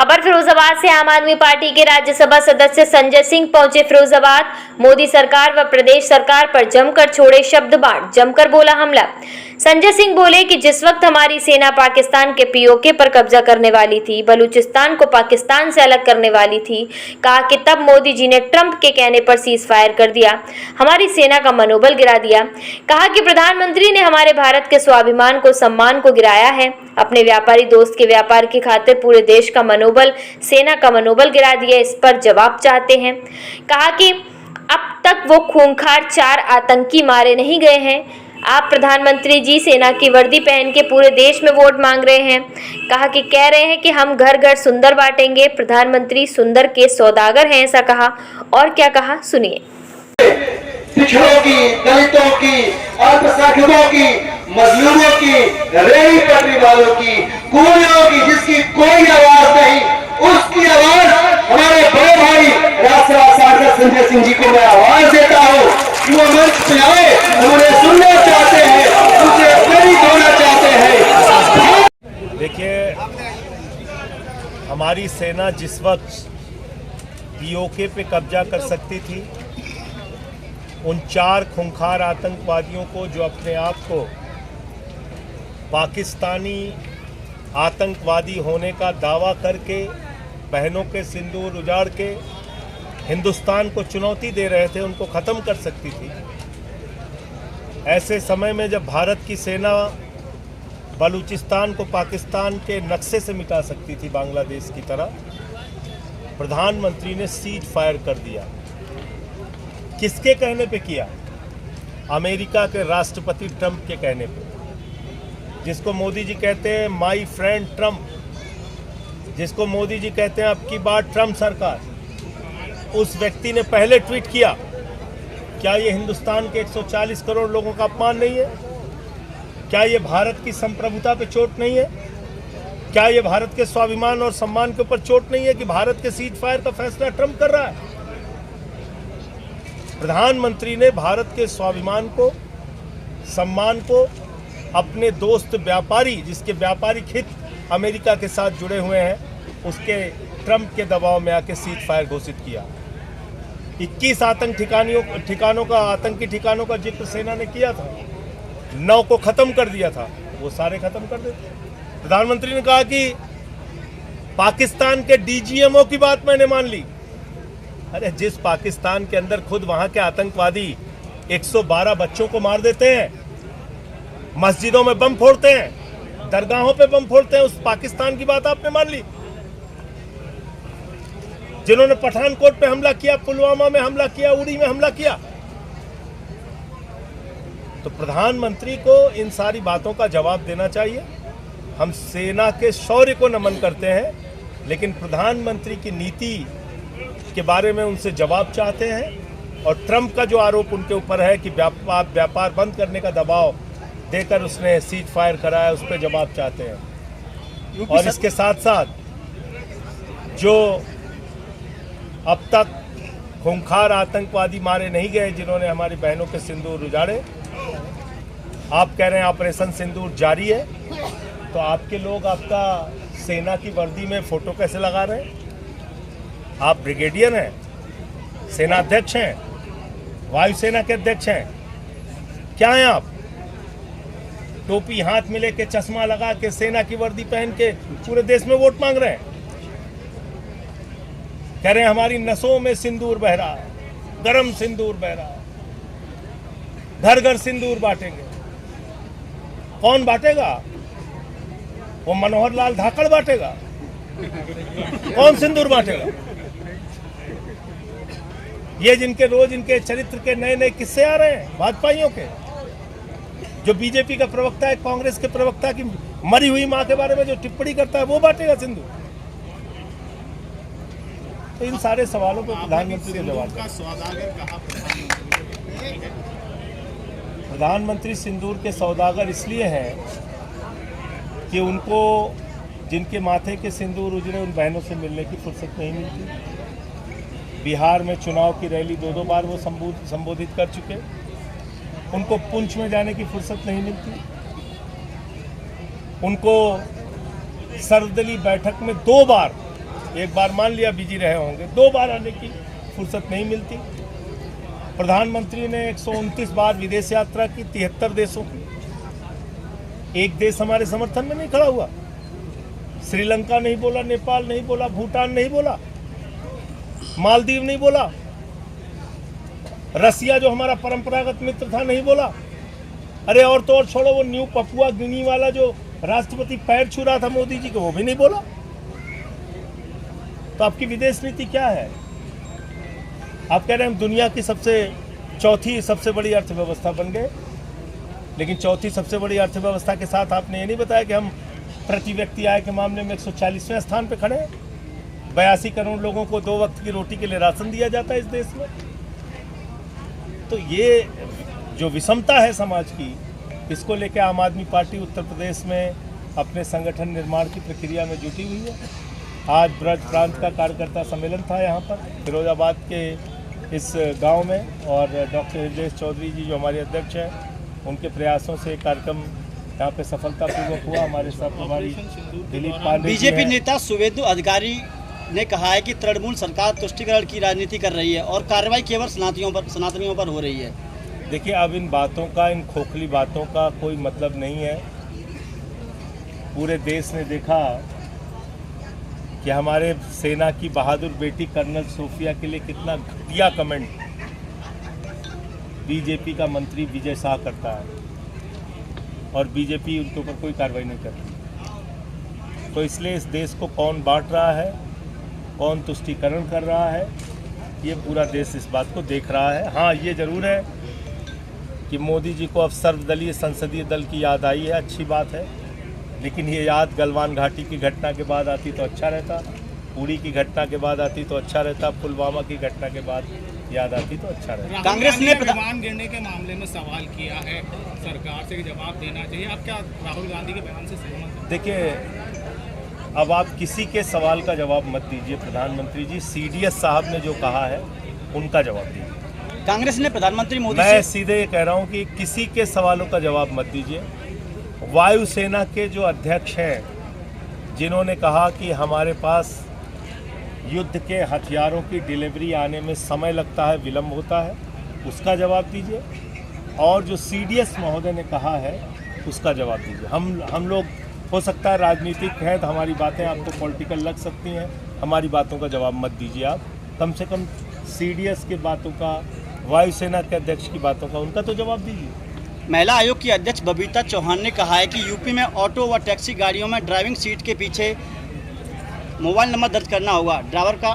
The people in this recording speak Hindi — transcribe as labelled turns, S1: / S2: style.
S1: खबर फिरोजाबाद से। आम आदमी पार्टी के राज्यसभा सदस्य संजय सिंह पहुंचे फिरोजाबाद। मोदी सरकार व प्रदेश सरकार पर जमकर छोड़े शब्द बाण, जमकर बोला हमला। संजय सिंह बोले कि जिस वक्त हमारी सेना पाकिस्तान के पीओके पर कब्जा करने वाली थी, बलूचिस्तान को पाकिस्तान से अलग करने वाली थी, कहा कि तब मोदी जी ने ट्रंप के कहने पर सीज फायर कर दिया, हमारी सेना का मनोबल गिरा दिया। कहा कि प्रधानमंत्री ने हमारे भारत के स्वाभिमान को, सम्मान को गिराया है। अपने व्यापारी दोस्त के व्यापार की खातिर पूरे देश का मनोबल, सेना का मनोबल गिरा दिया। इस पर जवाब चाहते हैं। कहा कि अब तक वो खूंखार 4 आतंकी मारे नहीं गए हैं। आप प्रधानमंत्री जी सेना की वर्दी पहन के पूरे देश में वोट मांग रहे हैं। कहा कि कह रहे हैं कि हम घर घर सुंदर बांटेंगे। प्रधानमंत्री सुंदर के सौदागर हैं, ऐसा कहा। और क्या कहा, सुनिए।
S2: पिछड़ों की, दलितों की, अल्पसंख्यकों की, मजलूमों की, रेहड़ी पटरी वालों की, कूलियों की, जिसकी कोई आवाज नहीं, उसकी आवाज हमारे बड़े भाई राष्ट्रवाद सांसद संजय सिंह जी को मैं आवाज देता हूं कि वो मंच पे आए, उन्हें सुनना चाहते हैं, उनसे प्रेरित होना चाहते हैं।
S3: देखिए, हमारी सेना जिस वक्त पीओके पे कब्जा कर सकती थी, उन 4 खूंखार आतंकवादियों को, जो अपने आप को पाकिस्तानी आतंकवादी होने का दावा करके, बहनों के सिंदूर उजाड़ के हिंदुस्तान को चुनौती दे रहे थे, उनको ख़त्म कर सकती थी। ऐसे समय में जब भारत की सेना बलूचिस्तान को पाकिस्तान के नक्शे से मिटा सकती थी, बांग्लादेश की तरह, प्रधानमंत्री ने सीज फायर कर दिया। किसके कहने पे किया? अमेरिका के राष्ट्रपति ट्रंप के कहने पे, जिसको मोदी जी कहते हैं माय फ्रेंड ट्रंप, जिसको मोदी जी कहते हैं अब की बार ट्रंप सरकार। उस व्यक्ति ने पहले ट्वीट किया। क्या ये हिंदुस्तान के 140 करोड़ लोगों का अपमान नहीं है? क्या ये भारत की संप्रभुता पे चोट नहीं है? क्या ये भारत के स्वाभिमान और सम्मान के ऊपर चोट नहीं है कि भारत के सीज फायर का फैसला ट्रंप कर रहा है? प्रधानमंत्री ने भारत के स्वाभिमान को, सम्मान को, अपने दोस्त व्यापारी, जिसके व्यापारिक हित अमेरिका के साथ जुड़े हुए हैं, उसके ट्रंप के दबाव में आके सीज फायर घोषित किया। 21 आतंकी ठिकानों का जिक्र सेना ने किया था, 9 को खत्म कर दिया था, वो सारे खत्म कर देते। प्रधानमंत्री ने कहा कि पाकिस्तान के डीजीएमओ की बात मैंने मान ली। अरे, जिस पाकिस्तान के अंदर खुद वहां के आतंकवादी 112 बच्चों को मार देते हैं, मस्जिदों में बम फोड़ते हैं, दरगाहों पे बम फोड़ते हैं, उस पाकिस्तान की बात आपने मान ली। जिन्होंने पठानकोट पे हमला किया, पुलवामा में हमला किया, उड़ी में हमला किया। तो प्रधानमंत्री को इन सारी बातों का जवाब देना चाहिए। हम सेना के शौर्य को नमन करते हैं, लेकिन प्रधानमंत्री की नीति के बारे में उनसे जवाब चाहते हैं। और ट्रंप का जो आरोप उनके ऊपर है कि व्यापार बंद करने का दबाव देकर उसने सीज फायर कराया, उस पर जवाब चाहते हैं। और इसके साथ साथ जो अब तक खूंखार आतंकवादी मारे नहीं गए, जिन्होंने हमारी बहनों के सिंदूर उजाड़े, आप कह रहे हैं ऑपरेशन सिंदूर जारी है, तो आपके लोग आपका सेना की वर्दी में फोटो कैसे लगा रहे हैं? आप ब्रिगेडियर हैं, सेनाध्यक्ष हैं, वायुसेना के अध्यक्ष हैं, क्या हैं आप? टोपी हाथ में लेके, चश्मा लगा के, सेना की वर्दी पहन के पूरे देश में वोट मांग रहे हैं। कह रहे हैं हमारी नसों में सिंदूर बह रहा है, गरम सिंदूर बह रहा है, घर घर सिंदूर बांटेंगे। कौन बांटेगा? वो मनोहर लाल धाकड़ बांटेगा? कौन सिंदूर बांटेगा? ये जिनके रोज इनके चरित्र के नए नए किस्से आ रहे हैं, भाजपाइयों के, जो बीजेपी का प्रवक्ता है, कांग्रेस के प्रवक्ता की मरी हुई मां के बारे में जो टिप्पणी करता है, वो बांटेगा सिंदूर? तो इन सारे सवालों पर प्रधानमंत्री ने जवाब दिया। प्रधानमंत्री सिंदूर के सौदागर इसलिए हैं कि उनको जिनके माथे के सिंदूर उजड़े, उन बहनों से मिलने की फुर्सत नहीं मिलती। बिहार में चुनाव की रैली 2 बार वो संबोधित कर चुके, उनको पुंछ में जाने की फुर्सत नहीं मिलती। उनको सर्वदलीय बैठक में 2 बार एक बार मान लिया बिजी रहे होंगे, 2 बार आने की फुर्सत नहीं मिलती। प्रधानमंत्री ने 129 बार विदेश यात्रा की, 73 देशों की। एक देश हमारे समर्थन में नहीं खड़ा हुआ। श्रीलंका नहीं बोला, नेपाल नहीं बोला, भूटान नहीं बोला, मालदीव नहीं बोला, रसिया जो हमारा परंपरागत मित्र था नहीं बोला। अरे और तो और छोड़ो, वो न्यू पपुआ गिनी वाला जो राष्ट्रपति पैर छू रहा था मोदी जी को, वो भी नहीं बोला। तो आपकी विदेश नीति क्या है? आप कह रहे हैं हम दुनिया की चौथी सबसे बड़ी अर्थव्यवस्था बन गए, लेकिन चौथी सबसे बड़ी अर्थव्यवस्था के साथ आपने ये नहीं बताया कि हम प्रति व्यक्ति आय के मामले में 140वें स्थान पे खड़े हैं। 82 करोड़ लोगों को 2 वक्त की रोटी के लिए राशन दिया जाता है इस देश में। तो ये जो विषमता है समाज की, इसको लेकर आम आदमी पार्टी उत्तर प्रदेश में अपने संगठन निर्माण की प्रक्रिया में जुटी हुई है। आज ब्रज प्रांत का कार्यकर्ता सम्मेलन था यहाँ पर फिरोजाबाद के इस गांव में, और डॉक्टर हृदय चौधरी जी जो हमारे अध्यक्ष हैं, उनके प्रयासों से कार्यक्रम यहाँ पे सफलतापूर्वक हुआ। हमारे साथ प्रभारी दिलीप पांडे
S4: बीजेपी नेता सुवेंदु अधिकारी ने कहा है कि तृणमूल सरकार तुष्टीकरण की राजनीति कर रही है और कार्रवाई केवल सनातनियों पर हो रही है।
S3: देखिए, अब इन बातों का, इन खोखली बातों का कोई मतलब नहीं है। पूरे देश ने देखा कि हमारे सेना की बहादुर बेटी कर्नल सोफिया के लिए कितना घटिया कमेंट बीजेपी का मंत्री विजय शाह करता है, और बीजेपी उनके ऊपर कोई कार्रवाई नहीं करती। तो इसलिए इस देश को कौन बांट रहा है, कौन तुष्टीकरण कर रहा है, ये पूरा देश इस बात को देख रहा है। हाँ, ये जरूर है कि मोदी जी को अब सर्वदलीय संसदीय दल की याद आई है, अच्छी बात है। लेकिन ये याद गलवान घाटी की घटना के बाद आती तो अच्छा रहता, उड़ी की घटना के बाद आती तो अच्छा रहता, पुलवामा की घटना के बाद याद आती तो अच्छा रहता।
S4: कांग्रेस ने
S5: विमान गिरने के मामले में सवाल किया है, सरकार से जवाब देना चाहिए। आप क्या राहुल गांधी के बयान से सहमत हैं?
S3: देखिए, अब आप किसी के सवाल का जवाब मत दीजिए। प्रधानमंत्री जी CDS साहब ने जो कहा है उनका जवाब दीजिए।
S4: कांग्रेस ने प्रधानमंत्री मोदी
S3: मैं
S4: से
S3: सीधे ये कह रहा हूँ कि किसी के सवालों का जवाब मत दीजिए। वायुसेना के जो अध्यक्ष हैं, जिन्होंने कहा कि हमारे पास युद्ध के हथियारों की डिलीवरी आने में समय लगता है, विलम्ब होता है, उसका जवाब दीजिए। और जो CDS महोदय ने कहा है उसका जवाब दीजिए। हम लोग, हो सकता है राजनीतिक है तो हमारी बातें आपको पॉलिटिकल लग सकती हैं, हमारी बातों का जवाब मत दीजिए आप। कम से कम CDS के बातों का, वायुसेना के अध्यक्ष की बातों का, उनका तो जवाब दीजिए।
S4: महिला आयोग की अध्यक्ष बबीता चौहान ने कहा है कि यूपी में ऑटो व टैक्सी गाड़ियों में ड्राइविंग सीट के पीछे मोबाइल नंबर दर्ज करना होगा। ड्राइवर का